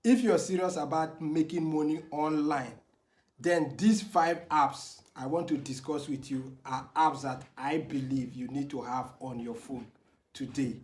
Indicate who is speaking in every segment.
Speaker 1: If you're serious about making money online, then these 5 apps I want to discuss with you are apps that I believe you need to have on your phone today.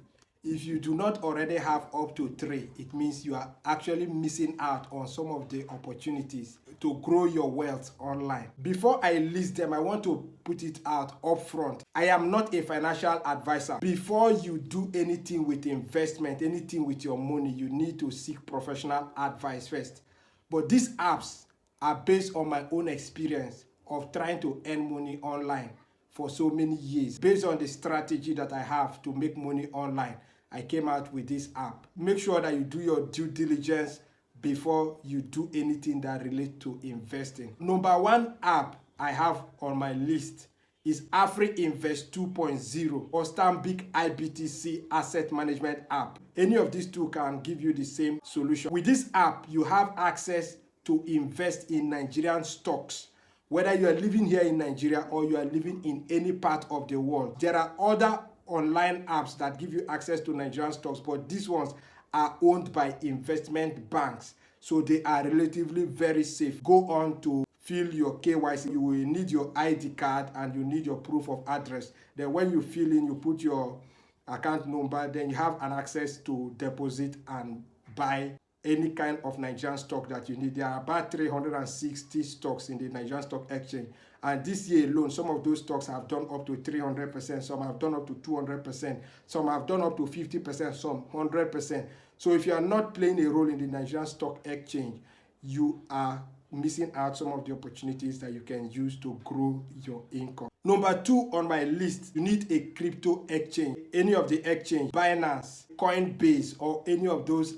Speaker 1: If you do not already have up to 3, it means you are actually missing out on some of the opportunities to grow your wealth online. Before I list them, I want to put it out upfront. I am not a financial advisor. Before you do anything with investment, anything with your money, you need to seek professional advice first. But these apps are based on my own experience of trying to earn money online for so many years. Based on the strategy that I have to make money online, I came out with this app. Make sure that you do your due diligence before you do anything that relates to investing. Number 1 app I have on my list is AfriInvest 2.0 or Stanbic IBTC Asset Management app. Any of these two can give you the same solution. With this app, you have access to invest in Nigerian stocks. Whether you are living here in Nigeria or you are living in any part of the world, there are other online apps that give you access to Nigerian stocks, but these ones are owned by investment banks, so they are relatively very safe. Go on to fill your KYC. You will need your ID card and you need your proof of address. Then when you fill in, you put your account number, then you have an access to deposit and buy any kind of Nigerian stock that you need. There are about 360 stocks in the Nigerian Stock Exchange. And this year alone, some of those stocks have done up to 300%, some have done up to 200%, some have done up to 50%, some 100%. So if you are not playing a role in the Nigerian Stock Exchange, you are missing out some of the opportunities that you can use to grow your income. Number 2 on my list, you need a crypto exchange. Any of the exchange, Binance, Coinbase, or any of those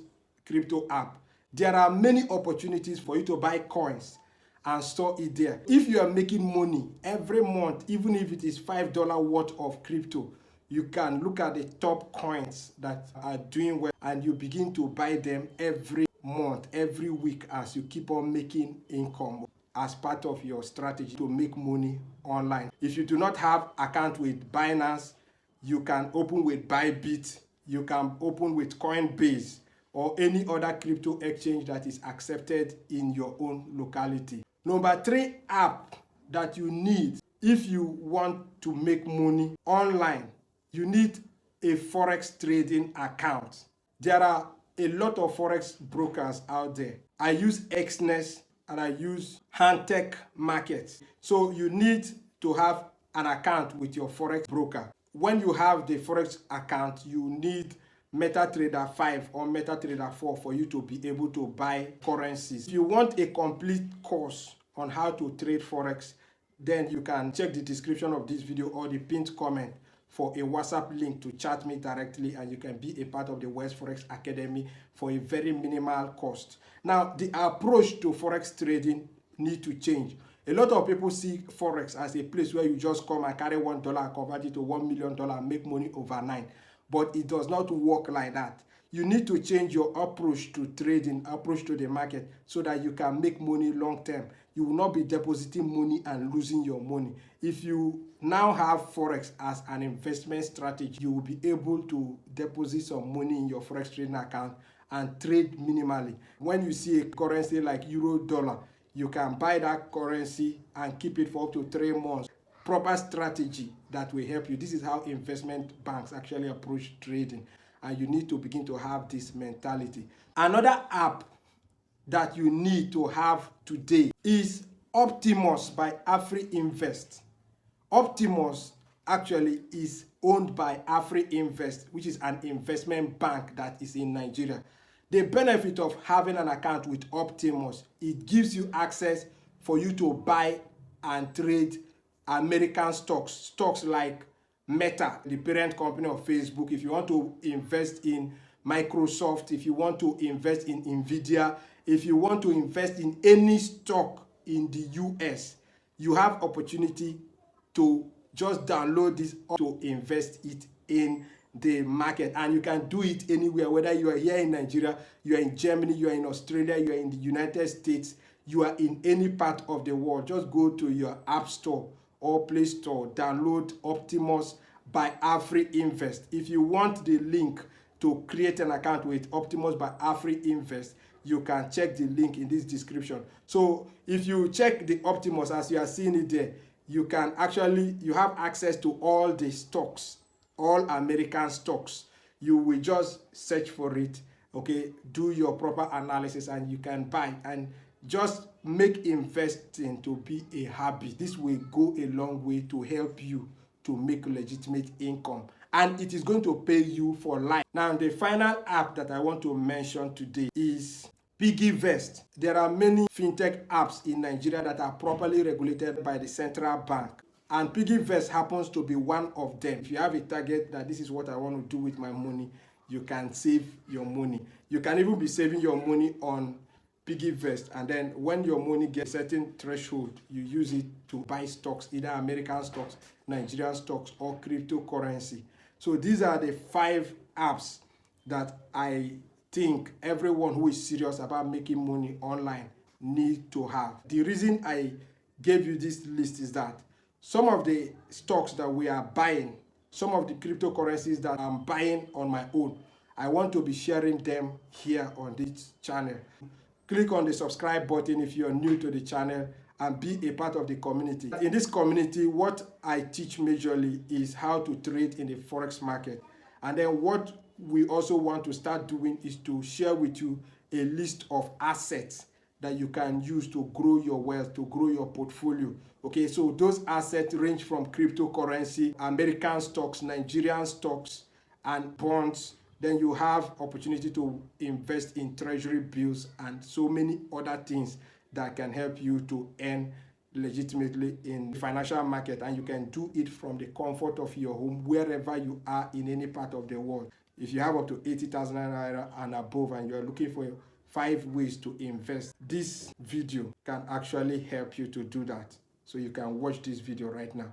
Speaker 1: crypto app. There are many opportunities for you to buy coins and store it there. If you are making money every month, even if it is $5 worth of crypto, you can look at the top coins that are doing well and you begin to buy them every month, every week, as you keep on making income as part of your strategy to make money online. If you do not have account with Binance, you can open with Bybit, you can open with Coinbase, or any other crypto exchange that is accepted in your own locality. Number 3 app that you need if you want to make money online, you need a Forex trading account. There are a lot of Forex brokers out there. I use Xness and I use Hantech Markets. So you need to have an account with your Forex broker. When you have the Forex account, you need MetaTrader 5 or MetaTrader 4 for you to be able to buy currencies. If you want a complete course on how to trade Forex, then you can check the description of this video or the pinned comment for a WhatsApp link to chat me directly, and you can be a part of the West Forex Academy for a very minimal cost. Now, the approach to Forex trading need to change. A lot of people see Forex as a place where you just come and carry $1 and convert it to $1 million and make money overnight. But it does not work like that. You need to change your approach to trading, approach to the market, so that you can make money long term. You will not be depositing money and losing your money. If you now have Forex as an investment strategy, you will be able to deposit some money in your Forex trading account and trade minimally. When you see a currency like euro, dollar, you can buy that currency and keep it for up to 3 months. Proper strategy that will help you. This is how investment banks actually approach trading, and you need to begin to have this mentality. Another app that you need to have today is Optimus by AfriInvest. Optimus actually is owned by AfriInvest, which is an investment bank that is in Nigeria. The benefit of having an account with Optimus, it gives you access for you to buy and trade American stocks like Meta, the parent company of Facebook. If you want to invest in Microsoft, if you want to invest in Nvidia, if you want to invest in any stock in the US, you have opportunity to just download this to invest it in the market, and you can do it anywhere, whether you are here in Nigeria, you are in Germany, you are in Australia, you are in the United States, you are in any part of the world. Just go to your app store or Play Store, download Optimus by AfriInvest. If you want the link to create an account with Optimus by AfriInvest, you can check the link in this description. So if you check the Optimus as you are seeing it there, you have access to all the stocks, all American stocks. You will just search for it, okay, do your proper analysis, and you can buy, and just make investing to be a habit. This will go a long way to help you to make legitimate income, and it is going to pay you for life. Now, the final app that I want to mention today is PiggyVest. There are many fintech apps in Nigeria that are properly regulated by the central bank, and PiggyVest happens to be one of them. If you have a target that this is what I want to do with my money, you can save your money. You can even be saving your money on PiggyVest, and then when your money gets a certain threshold, you use it to buy stocks, either American stocks, Nigerian stocks, or cryptocurrency. So these are the 5 apps that I think everyone who is serious about making money online need to have. The reason I gave you this list is that some of the stocks that we are buying, some of the cryptocurrencies that I'm buying on my own, I want to be sharing them here on this channel. Click on the subscribe button if you're new to the channel and be a part of the community. In this community, what I teach majorly is how to trade in the Forex market. And then what we also want to start doing is to share with you a list of assets that you can use to grow your wealth, to grow your portfolio. Okay, so those assets range from cryptocurrency, American stocks, Nigerian stocks, and bonds. Then you have opportunity to invest in treasury bills and so many other things that can help you to earn legitimately in the financial market, and you can do it from the comfort of your home wherever you are in any part of the world. If you have up to 80,000 naira and above and you're looking for 5 ways to invest, this video can actually help you to do that. So you can watch this video right now.